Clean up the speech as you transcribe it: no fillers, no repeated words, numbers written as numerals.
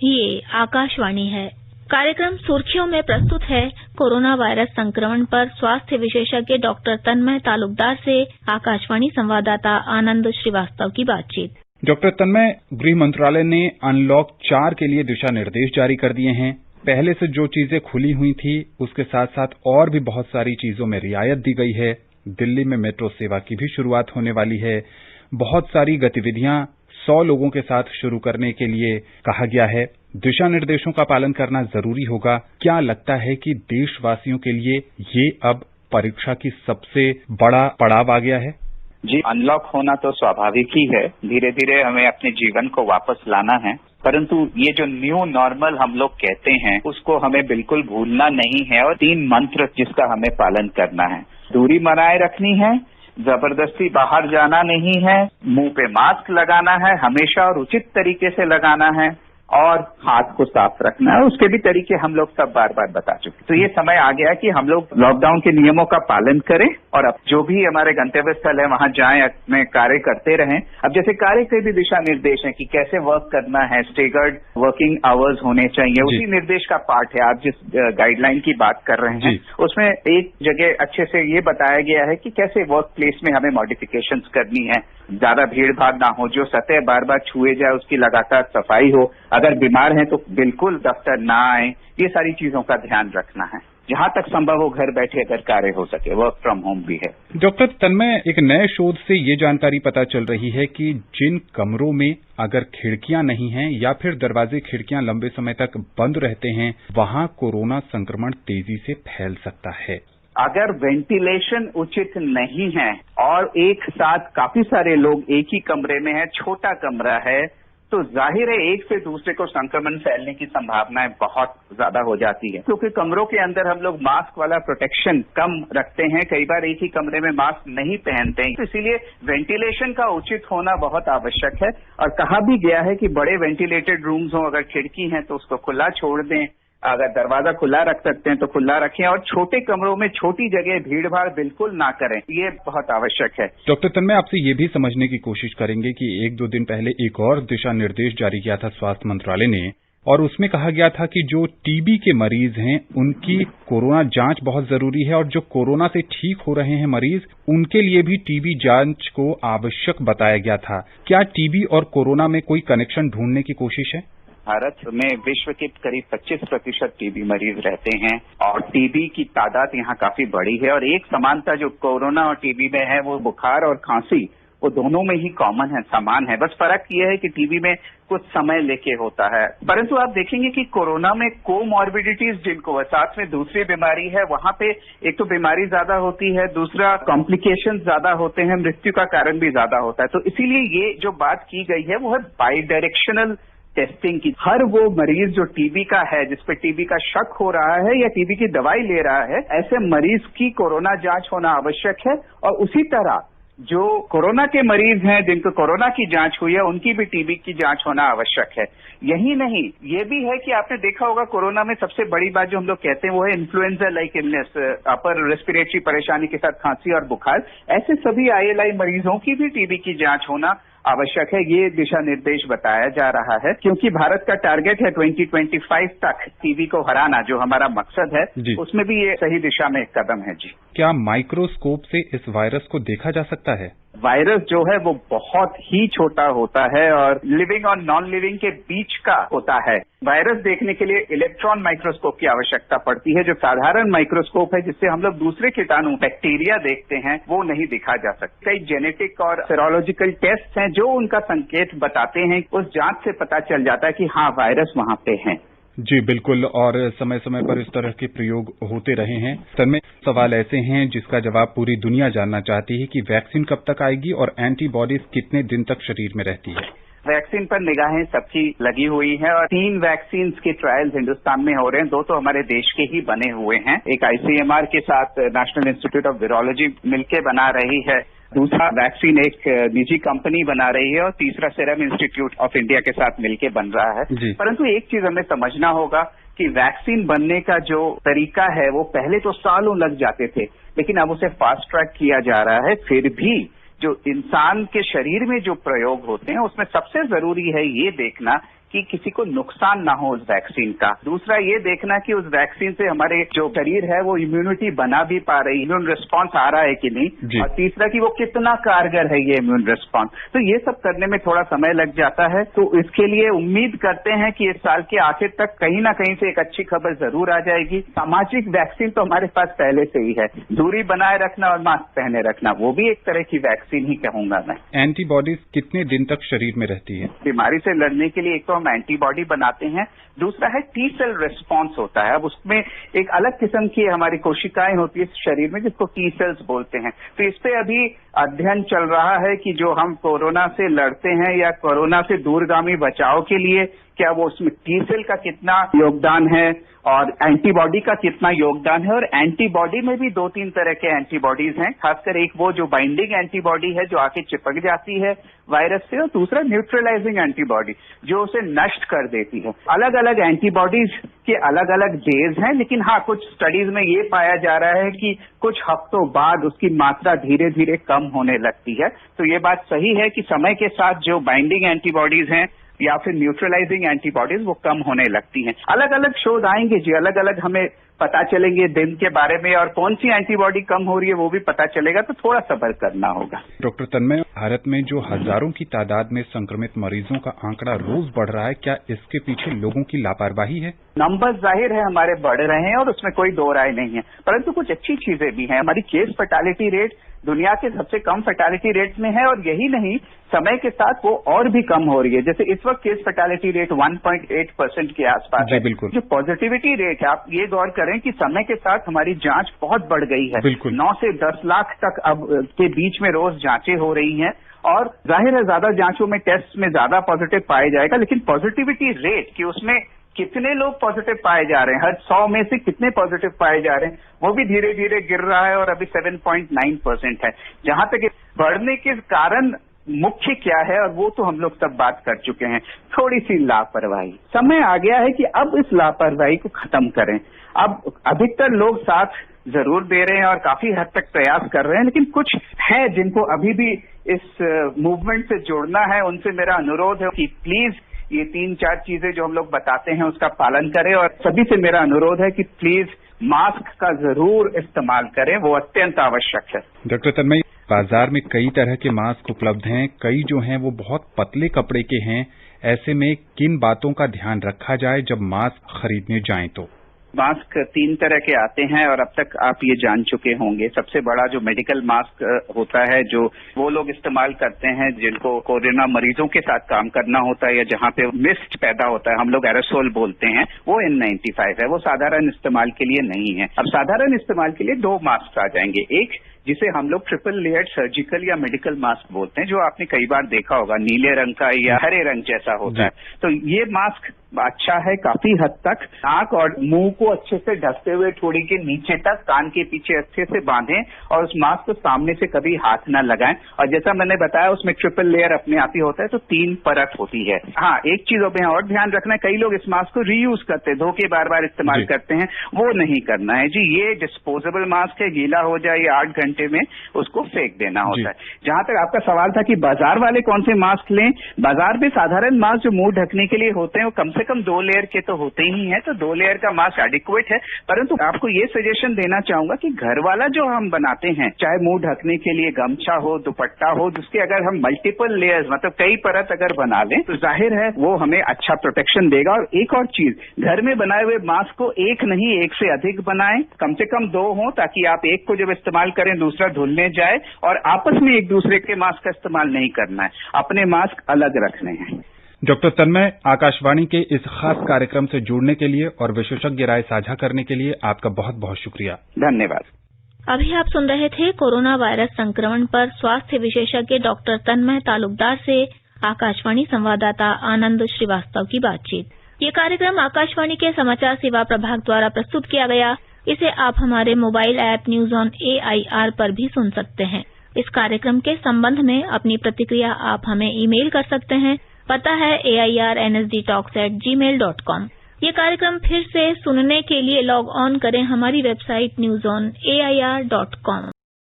ये आकाशवाणी है। कार्यक्रम सुर्खियों में प्रस्तुत है कोरोना वायरस संक्रमण पर स्वास्थ्य विशेषज्ञ डॉक्टर तन्मय तालुकदार से आकाशवाणी संवाददाता आनंद श्रीवास्तव की बातचीत। डॉक्टर तन्मय, गृह मंत्रालय ने अनलॉक 4 के लिए दिशा निर्देश जारी कर दिए हैं। पहले से जो चीजें खुली हुई थी उसके साथ साथ और भी बहुत सारी चीजों में रियायत दी गई है। दिल्ली में मेट्रो सेवा की भी शुरुआत होने वाली है। बहुत सारी गतिविधियां 100 लोगों के साथ शुरू करने के लिए कहा गया है। दिशा निर्देशों का पालन करना जरूरी होगा। क्या लगता है कि देशवासियों के लिए ये अब परीक्षा की सबसे बड़ा पड़ाव आ गया है? जी, अनलॉक होना तो स्वाभाविक ही है। धीरे धीरे हमें अपने जीवन को वापस लाना है, परंतु ये जो न्यू नॉर्मल हम लोग कहते हैं उसको हमें बिल्कुल भूलना नहीं है और 3 मंत्र जिसका हमें पालन करना है। दूरी बनाए रखनी है, जबरदस्ती बाहर जाना नहीं है, मुंह पे मास्क लगाना है हमेशा और उचित तरीके से लगाना है और हाथ को साफ रखना है। उसके भी तरीके हम लोग सब बार बार बता चुके। तो ये समय आ गया कि हम लोग लॉकडाउन के नियमों का पालन करें और अब जो भी हमारे गंतव्य स्थल है वहां जाएं, अपने कार्य करते रहें। अब जैसे कार्य के भी दिशा निर्देश है कि कैसे वर्क करना है, स्टेगर्ड वर्किंग आवर्स होने चाहिए, उसी निर्देश का पार्ट है। आप जिस गाइडलाइन की बात कर रहे हैं उसमें एक जगह अच्छे से ये बताया गया है कि कैसे वर्क प्लेस में हमें मॉडिफिकेशंस करनी है। ज्यादा भीड़ भाड़ ना हो, जो सतह बार बार छुए जाए उसकी लगातार सफाई हो, अगर बीमार हैं तो बिल्कुल दफ्तर ना आए, ये सारी चीजों का ध्यान रखना है। जहां तक संभव हो घर बैठे अगर कार्य हो सके, वर्क फ्रॉम होम भी है। डॉक्टर तन्मय, एक नए शोध से ये जानकारी पता चल रही है कि जिन कमरों में अगर खिड़कियां नहीं हैं या फिर दरवाजे खिड़कियां लंबे समय तक बंद रहते हैं वहां कोरोना संक्रमण तेजी से फैल सकता है। अगर वेंटिलेशन उचित नहीं है और एक साथ काफी सारे लोग एक ही कमरे में हैं, छोटा कमरा है, तो जाहिर है एक से दूसरे को संक्रमण फैलने की संभावनाएं बहुत ज्यादा हो जाती है। क्योंकि कमरों के अंदर हम लोग मास्क वाला प्रोटेक्शन कम रखते हैं, कई बार एक ही कमरे में मास्क नहीं पहनते हैं, तो इसीलिए वेंटिलेशन का उचित होना बहुत आवश्यक है। और कहा भी गया है कि बड़े वेंटिलेटेड रूम्स हों, अगर खिड़की है तो उसको खुला छोड़ दें, अगर दरवाजा खुला रख सकते हैं तो खुला रखें और छोटे कमरों में छोटी जगह भीड़ भाड़ बिल्कुल ना करें, ये बहुत आवश्यक है। डॉक्टर तन्मय, आपसे ये भी समझने की कोशिश करेंगे कि 1-2 दिन पहले एक और दिशा निर्देश जारी किया था स्वास्थ्य मंत्रालय ने और उसमें कहा गया था कि जो टीबी के मरीज हैं उनकी कोरोना जांच बहुत जरूरी है और जो कोरोना से ठीक हो रहे हैं मरीज उनके लिए भी टीबी जांच को आवश्यक बताया गया था। क्या टीबी और कोरोना में कोई कनेक्शन ढूंढने की कोशिश है? भारत में विश्व के करीब 25% टीबी मरीज रहते हैं और टीबी की तादाद यहाँ काफी बड़ी है। और एक समानता जो कोरोना और टीबी में है वो बुखार और खांसी, वो दोनों में ही कॉमन है, समान है। बस फर्क ये है कि टीबी में कुछ समय लेके होता है। परंतु आप देखेंगे कि कोरोना में कोमॉर्बिडिटीज जिनको साथ में दूसरी बीमारी है, वहां पे एक तो बीमारी ज्यादा होती है, दूसरा कॉम्प्लिकेशन ज्यादा होते हैं, मृत्यु का कारण भी ज्यादा होता है। तो इसीलिए ये जो बात की गई है वो है बाई डायरेक्शनल टेस्टिंग की। हर वो मरीज जो टीबी का है, जिसपे टीबी का शक हो रहा है या टीबी की दवाई ले रहा है, ऐसे मरीज की कोरोना जांच होना आवश्यक है। और उसी तरह जो कोरोना के मरीज हैं जिनको कोरोना की जांच हुई है उनकी भी टीबी की जांच होना आवश्यक है। यही नहीं, ये भी है कि आपने देखा होगा कोरोना में सबसे बड़ी बात जो हम लोग कहते हैं वो है influenza like illness, upper respiratory परेशानी के साथ खांसी और बुखार। ऐसे सभी ILI मरीजों की भी टीबी की जांच होना आवश्यक है। ये दिशा निर्देश बताया जा रहा है क्योंकि भारत का टारगेट है 2025 तक टीबी को हराना, जो हमारा मकसद है, उसमें भी ये सही दिशा में एक कदम है। जी, क्या माइक्रोस्कोप से इस वायरस को देखा जा सकता है? वायरस जो है वो बहुत ही छोटा होता है और लिविंग और नॉन लिविंग के बीच का होता है। वायरस देखने के लिए इलेक्ट्रॉन माइक्रोस्कोप की आवश्यकता पड़ती है, जो साधारण माइक्रोस्कोप है जिससे हम लोग दूसरे कीटाणु बैक्टीरिया देखते हैं, वो नहीं दिखा जा सकता। कई जेनेटिक और सेरोलॉजिकल टेस्ट हैं जो उनका संकेत बताते हैं, उस जांच से पता चल जाता है कि हाँ वायरस वहां पे है। जी बिल्कुल, और समय समय पर इस तरह के प्रयोग होते रहे हैं। तन्मय, सवाल ऐसे हैं जिसका जवाब पूरी दुनिया जानना चाहती है कि वैक्सीन कब तक आएगी और एंटीबॉडीज कितने दिन तक शरीर में रहती है? वैक्सीन पर निगाहें सबकी लगी हुई है और 3 वैक्सीन के ट्रायल्स हिंदुस्तान में हो रहे हैं। 2 तो हमारे देश के ही बने हुए हैं। एक ICMR के साथ नेशनल इंस्टीट्यूट ऑफ वायरोलॉजी मिलकर बना रही है, दूसरा वैक्सीन एक निजी कंपनी बना रही है और तीसरा सीरम इंस्टीट्यूट ऑफ इंडिया के साथ मिलकर बन रहा है। परंतु एक चीज हमें समझना होगा कि वैक्सीन बनने का जो तरीका है वो पहले तो सालों लग जाते थे, लेकिन अब उसे फास्ट ट्रैक किया जा रहा है। फिर भी जो इंसान के शरीर में जो प्रयोग होते हैं उसमें सबसे जरूरी है ये देखना कि किसी को नुकसान ना हो उस वैक्सीन का। दूसरा ये देखना कि उस वैक्सीन से हमारे जो शरीर है वो इम्यूनिटी बना भी पा रही है, इम्यून रिस्पॉन्स आ रहा है कि नहीं, और तीसरा कि वो कितना कारगर है ये इम्यून रिस्पॉन्स। तो ये सब करने में थोड़ा समय लग जाता है। तो इसके लिए उम्मीद करते हैं कि इस साल के आखिर तक कहीं ना कहीं से एक अच्छी खबर जरूर आ जाएगी। सामाजिक वैक्सीन तो हमारे पास पहले से ही है, दूरी बनाए रखना और मास्क पहने रखना, वो भी एक तरह की वैक्सीन ही कहूंगा मैं। एंटीबॉडीज कितने दिन तक शरीर में रहती है? बीमारी से लड़ने के लिए एक तो हम एंटीबॉडी बनाते हैं, दूसरा है टी सेल रिस्पॉन्स होता है। अब उसमें एक अलग किस्म की हमारी कोशिकाएं होती है शरीर में जिसको टी सेल्स बोलते हैं। तो इस पे अभी अध्ययन चल रहा है कि जो हम कोरोना से लड़ते हैं या कोरोना से दूरगामी बचाव के लिए क्या वो उसमें टी सेल का कितना योगदान है और एंटीबॉडी का कितना योगदान है। और एंटीबॉडी में भी 2-3 तरह के एंटीबॉडीज हैं, खासकर एक वो जो बाइंडिंग एंटीबॉडी है जो आके चिपक जाती है वायरस से, और दूसरा न्यूट्रलाइजिंग एंटीबॉडी जो उसे नष्ट कर देती है। अलग अलग एंटीबॉडीज के अलग अलग डेज हैं, लेकिन हाँ कुछ स्टडीज में ये पाया जा रहा है कि कुछ हफ्तों बाद उसकी मात्रा धीरे धीरे कम होने लगती है। तो ये बात सही है कि समय के साथ जो बाइंडिंग एंटीबॉडीज हैं या फिर न्यूट्रलाइजिंग एंटीबॉडीज वो कम होने लगती हैं। अलग अलग शोध आएंगे जी, अलग अलग हमें पता चलेंगे दिन के बारे में, और कौन सी एंटीबॉडी कम हो रही है वो भी पता चलेगा। तो थोड़ा सब्र करना होगा। डॉक्टर तन्मय, भारत में जो हजारों की तादाद में संक्रमित मरीजों का आंकड़ा रोज बढ़ रहा है, क्या इसके पीछे लोगों की लापरवाही है? नंबर जाहिर है हमारे बढ़ रहे हैं और उसमें कोई दो राय नहीं है, परंतु कुछ अच्छी चीजें भी हैं। हमारी केस फर्टालिटी रेट दुनिया के सबसे कम फर्टालिटी रेट में है, और यही नहीं समय के साथ वो और भी कम हो रही है। जैसे इस वक्त केस फर्टालिटी रेट 1.8% के आसपास है। बिल्कुल। जो पॉजिटिविटी रेट है, आप ये गौर करें कि समय के साथ हमारी जांच बहुत बढ़ गई है। 9 से 10 लाख तक अब के बीच में रोज जांचें हो रही हैं, और जाहिर है ज्यादा जांचों में टेस्ट में ज्यादा पॉजिटिव पाया जाएगा, लेकिन पॉजिटिविटी रेट कि उसमें कितने लोग पॉजिटिव पाए जा रहे हैं, हर 100 में से कितने पॉजिटिव पाए जा रहे हैं, वो भी धीरे धीरे गिर रहा है और अभी 7.9% है। जहां तक बढ़ने के कारण मुख्य क्या है, और वो तो हम लोग सब बात कर चुके हैं, थोड़ी सी लापरवाही। समय आ गया है कि अब इस लापरवाही को खत्म करें। अब अधिकतर लोग साथ जरूर दे रहे हैं और काफी हद तक प्रयास कर रहे हैं, लेकिन कुछ है जिनको अभी भी इस मूवमेंट से जुड़ना है। उनसे मेरा अनुरोध है कि प्लीज ये 3-4 चीजें जो हम लोग बताते हैं उसका पालन करें, और सभी से मेरा अनुरोध है कि प्लीज मास्क का जरूर इस्तेमाल करें, वो अत्यंत आवश्यक है। डॉक्टर तन्मय, बाजार में कई तरह के मास्क उपलब्ध हैं, कई जो हैं वो बहुत पतले कपड़े के हैं। ऐसे में किन बातों का ध्यान रखा जाए जब मास्क खरीदने जाएं तो? मास्क 3 तरह के आते हैं और अब तक आप ये जान चुके होंगे। सबसे बड़ा जो मेडिकल मास्क होता है, जो वो लोग इस्तेमाल करते हैं जिनको कोरोना मरीजों के साथ काम करना होता है या जहां पे मिस्ट पैदा होता है, हम लोग एरोसोल बोलते हैं, वो N95 है। वो साधारण इस्तेमाल के लिए नहीं है। अब साधारण इस्तेमाल के लिए 2 मास्क आ जाएंगे। एक जिसे हम लोग ट्रिपल लेयर्ड सर्जिकल या मेडिकल मास्क बोलते हैं, जो आपने कई बार देखा होगा, नीले रंग का या हरे रंग जैसा होता है। तो ये मास्क अच्छा है काफी हद तक। नाक और मुंह को अच्छे से ढकते हुए थोड़ी के नीचे तक कान के पीछे अच्छे से बांधें, और उस मास्क को सामने से कभी हाथ न लगाएं। और जैसा मैंने बताया उसमें ट्रिपल लेयर अपने आप ही होता है, तो 3 परत होती है। हाँ, एक चीज और ध्यान रखना है, कई लोग इस मास्क को रीयूज करते हैं, धो के बार बार इस्तेमाल करते हैं, वो नहीं करना है जी। ये डिस्पोजेबल मास्क है, गीला हो जाए या 8 घंटे में उसको फेंक देना होता है। जहां तक आपका सवाल था कि बाजार वाले कौन से मास्क लें, बाजार में साधारण मास्क जो मुंह ढकने के लिए होते हैं वो कम से कम 2 लेयर के तो होते ही हैं, तो 2 लेयर का मास्क एडिक्वेट है। परंतु आपको ये सजेशन देना चाहूंगा कि घर वाला जो हम बनाते हैं, चाहे मुंह ढकने के लिए गमछा हो, दुपट्टा हो, जिसके अगर हम मल्टीपल लेयर्स मतलब कई परत अगर बना लें तो जाहिर है वो हमें अच्छा प्रोटेक्शन देगा। और एक और चीज, घर में बनाए हुए मास्क को एक नहीं, एक से अधिक बनाएं, कम से कम 2 हो, ताकि आप एक को जब इस्तेमाल करें दूसरा धुलने जाए, और आपस में एक दूसरे के मास्क का इस्तेमाल नहीं करना है, अपने मास्क अलग रखने हैं। डॉक्टर तन्मय, आकाशवाणी के इस खास कार्यक्रम से जुड़ने के लिए और विशेषज्ञ राय साझा करने के लिए आपका बहुत बहुत शुक्रिया। धन्यवाद। अभी आप सुन रहे थे कोरोना वायरस संक्रमण पर स्वास्थ्य विशेषज्ञ डॉक्टर तन्मय तालुकदार से आकाशवाणी संवाददाता आनंद श्रीवास्तव की बातचीत। ये कार्यक्रम आकाशवाणी के समाचार सेवा प्रभाग द्वारा प्रस्तुत किया गया। इसे आप हमारे mobile app news on AIR पर भी सुन सकते हैं। इस कार्यक्रम के संबंध में अपनी प्रतिक्रिया आप हमें ईमेल कर सकते हैं। पता है airnsdtalks@gmail.com। ये कार्यक्रम फिर से सुनने के लिए लॉग ऑन करें हमारी वेबसाइट newsonair.com।